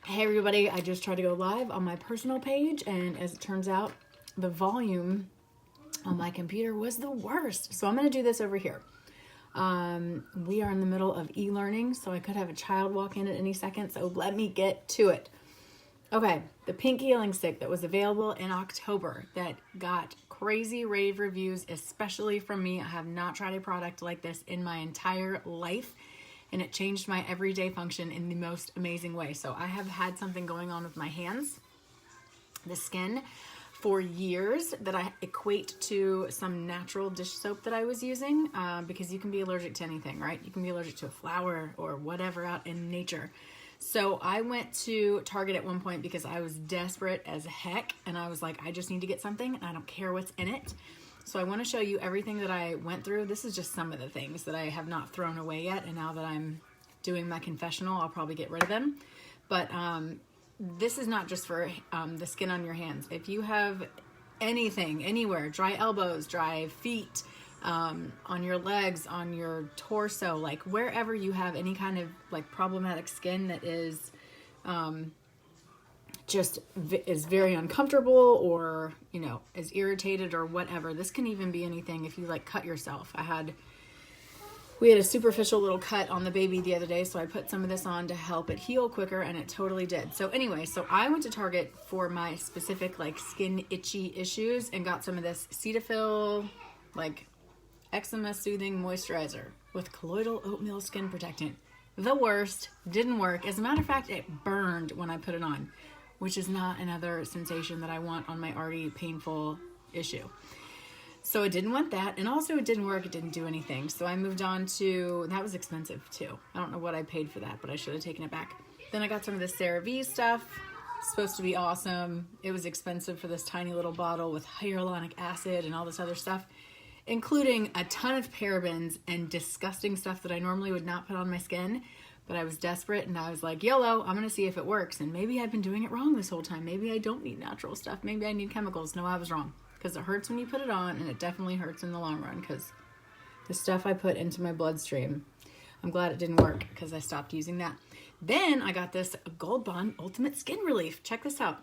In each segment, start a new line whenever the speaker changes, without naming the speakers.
Hey everybody, I just tried to go live on my personal page, and as it turns out, the volume on my computer was the worst. So I'm going to do this over here. We are in the middle of e-learning, so I could have a child walk in at any second, so let me get to it. Okay, the pink healing stick that was available in October that got crazy rave reviews, especially from me. I have not tried a product like this in my entire life, and it changed my everyday function in the most amazing way. So I have had something going on with my hands, the skin, for years that I equate to some natural dish soap that I was using, because you can be allergic to anything, right? You can be allergic to a flower or whatever out in nature. So I went to Target at one point because I was desperate as heck, and I was like, I just need to get something, and I don't care what's in it. So I want to show you everything that I went through. This is just some of the things that I have not thrown away yet, and now that I'm doing my confessional, I'll probably get rid of them. But this is not just for the skin on your hands. If you have anything, anywhere, dry elbows, dry feet, on your legs, on your torso, like wherever you have any kind of like problematic skin that is just is very uncomfortable, or you know, is irritated or whatever. This can even be anything. If you like cut yourself, we had a superficial little cut on the baby the other day, so I put some of this on to help it heal quicker, and it totally did. So anyway, so I went to Target for my specific like skin itchy issues and got some of this Cetaphil like eczema soothing moisturizer with colloidal oatmeal skin protectant. The worst, didn't work. As a matter of fact, it burned when I put it on, which is not another sensation that I want on my already painful issue. So I didn't want that, and also it didn't work. It didn't do anything. So I moved on to, that was expensive too. I don't know what I paid for that, but I should have taken it back. Then I got some of the CeraVe stuff. It's supposed to be awesome. It was expensive for this tiny little bottle with hyaluronic acid and all this other stuff, including a ton of parabens and disgusting stuff that I normally would not put on my skin. But I was desperate, and I was like, YOLO, I'm going to see if it works. And maybe I've been doing it wrong this whole time. Maybe I don't need natural stuff. Maybe I need chemicals. No, I was wrong. Because it hurts when you put it on, and it definitely hurts in the long run, because the stuff I put into my bloodstream, I'm glad it didn't work because I stopped using that. Then I got this Gold Bond Ultimate Skin Relief. Check this out.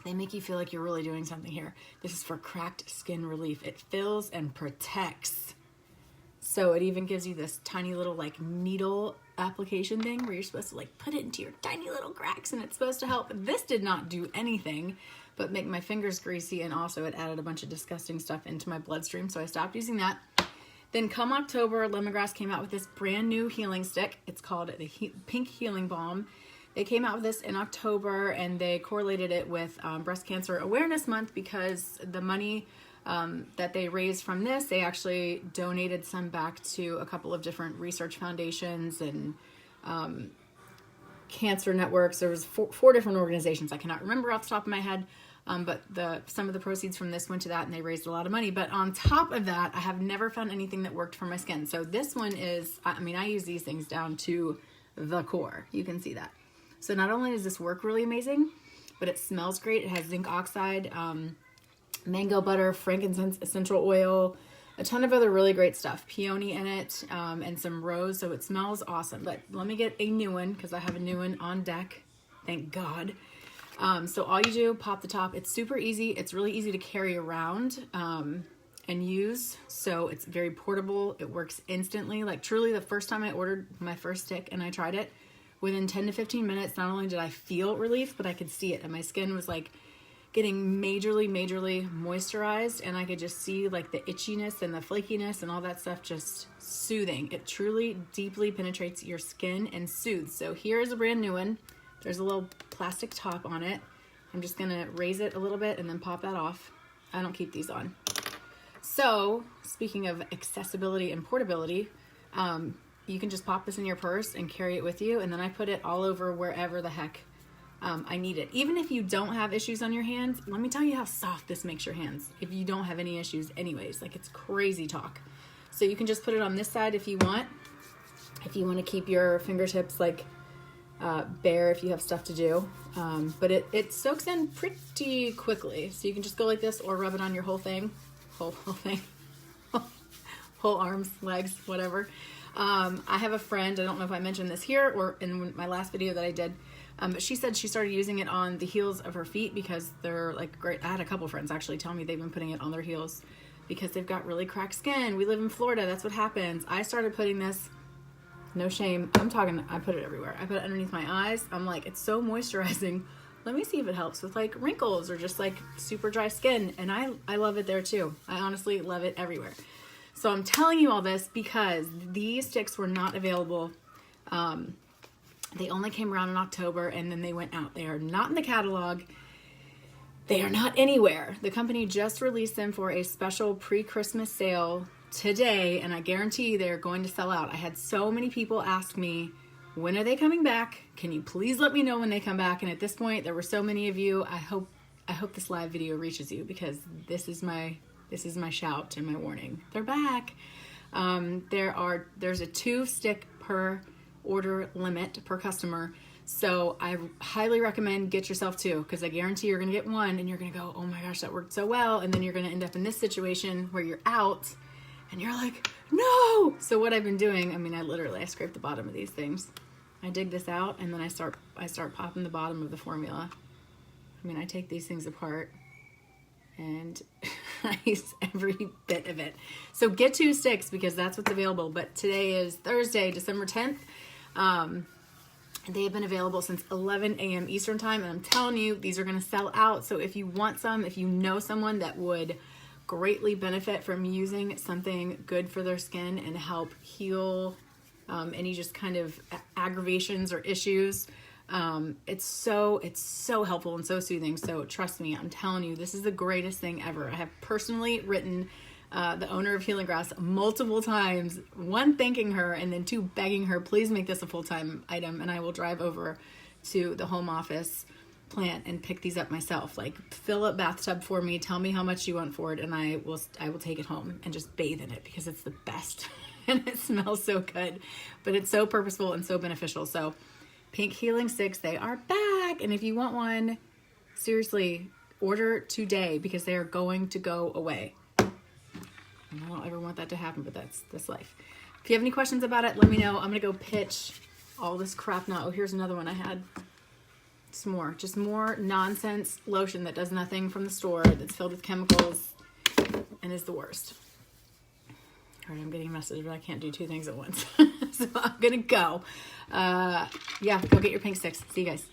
They make you feel like you're really doing something here. This is for cracked skin relief. It fills and protects. So it even gives you this tiny little like needle application thing where you're supposed to like put it into your tiny little cracks, and it's supposed to help. This did not do anything but make my fingers greasy, and also it added a bunch of disgusting stuff into my bloodstream, so I stopped using that. Then come October, Lemongrass came out with this brand new healing stick. It's called the Pink Healing Balm. They came out with this in October, and they correlated it with Breast Cancer Awareness Month, because the money that they raised from this, they actually donated some back to a couple of different research foundations and cancer networks. There was four different organizations. I cannot remember off the top of my head, but some of the proceeds from this went to that, and they raised a lot of money. But on top of that, I have never found anything that worked for my skin. So this one is, I mean, I use these things down to the core. You can see that. So not only does this work really amazing, but it smells great. It has zinc oxide, mango butter, frankincense essential oil, a ton of other really great stuff, peony in it, and some rose, so it smells awesome. But let me get a new one, because I have a new one on deck, thank God. So all you do, pop the top. It's super easy. It's really easy to carry around and use, so it's very portable. It works instantly. Like truly, the first time I ordered my first stick and I tried it, within 10 to 15 minutes, not only did I feel relief, but I could see it, and my skin was like getting majorly moisturized, and I could just see like the itchiness and the flakiness and all that stuff just soothing. It truly deeply penetrates your skin and soothes. So here is a brand new one. There's a little plastic top on it. I'm just gonna raise it a little bit and then pop that off. I don't keep these on. So speaking of accessibility and portability, you can just pop this in your purse and carry it with you, and then I put it all over wherever the heck I need it. Even if you don't have issues on your hands, let me tell you how soft this makes your hands if you don't have any issues anyways. Like, it's crazy talk. So you can just put it on this side if you want to keep your fingertips like bare if you have stuff to do, but it soaks in pretty quickly, so you can just go like this or rub it on your whole thing, whole arms, legs, whatever. I have a friend, I don't know if I mentioned this here or in my last video that I did, but she said she started using it on the heels of her feet because they're like great. I had a couple friends actually tell me they've been putting it on their heels because they've got really cracked skin. We live in Florida. That's what happens. I started putting this, no shame. I put it everywhere. I put it underneath my eyes. I'm like, it's so moisturizing. Let me see if it helps with like wrinkles or just like super dry skin. And I love it there too. I honestly love it everywhere. So I'm telling you all this because these sticks were not available. They only came around in October and then they went out. They are not in the catalog. They are not anywhere. The company just released them for a special pre-Christmas sale today, and I guarantee they're going to sell out. I had so many people ask me, when are they coming back? Can you please let me know when they come back? And at this point, there were so many of you. I hope this live video reaches you because this is my shout and my warning. They're back. There's a 2-stick per order limit per customer. So I highly recommend get yourself 2 because I guarantee you're going to get 1 and you're going to go, oh my gosh, that worked so well. And then you're going to end up in this situation where you're out and you're like, no. So what I've been doing, I mean, I scrape the bottom of these things. I dig this out and then I start popping the bottom of the formula. I mean, I take these things apart and I use every bit of it. So get 2 sticks because that's what's available. But today is Thursday, December 10th. They have been available since 11 a.m. Eastern time, and I'm telling you, these are going to sell out. So if you want some, if you know someone that would greatly benefit from using something good for their skin and help heal any just kind of aggravations or issues, it's so helpful and so soothing. So trust me, I'm telling you, this is the greatest thing ever. I have personally written the owner of Healing Grass multiple times, 1, thanking her, and then 2, begging her, please make this a full-time item, and I will drive over to the home office plant and pick these up myself. Like, fill up bathtub for me, tell me how much you want for it, and I will take it home and just bathe in it because it's the best, and it smells so good, but it's so purposeful and so beneficial. So, Pink Healing Sticks, they are back, and if you want one, seriously, order today because they are going to go away. I don't ever want that to happen, but that's life. If you have any questions about it, let me know. I'm going to go pitch all this crap now. Oh, here's another one I had. Some more. Just more nonsense lotion that does nothing from the store that's filled with chemicals and is the worst. All right, I'm getting a message, but I can't do 2 things at once. So I'm going to go. Yeah, go get your pink sticks. See you guys.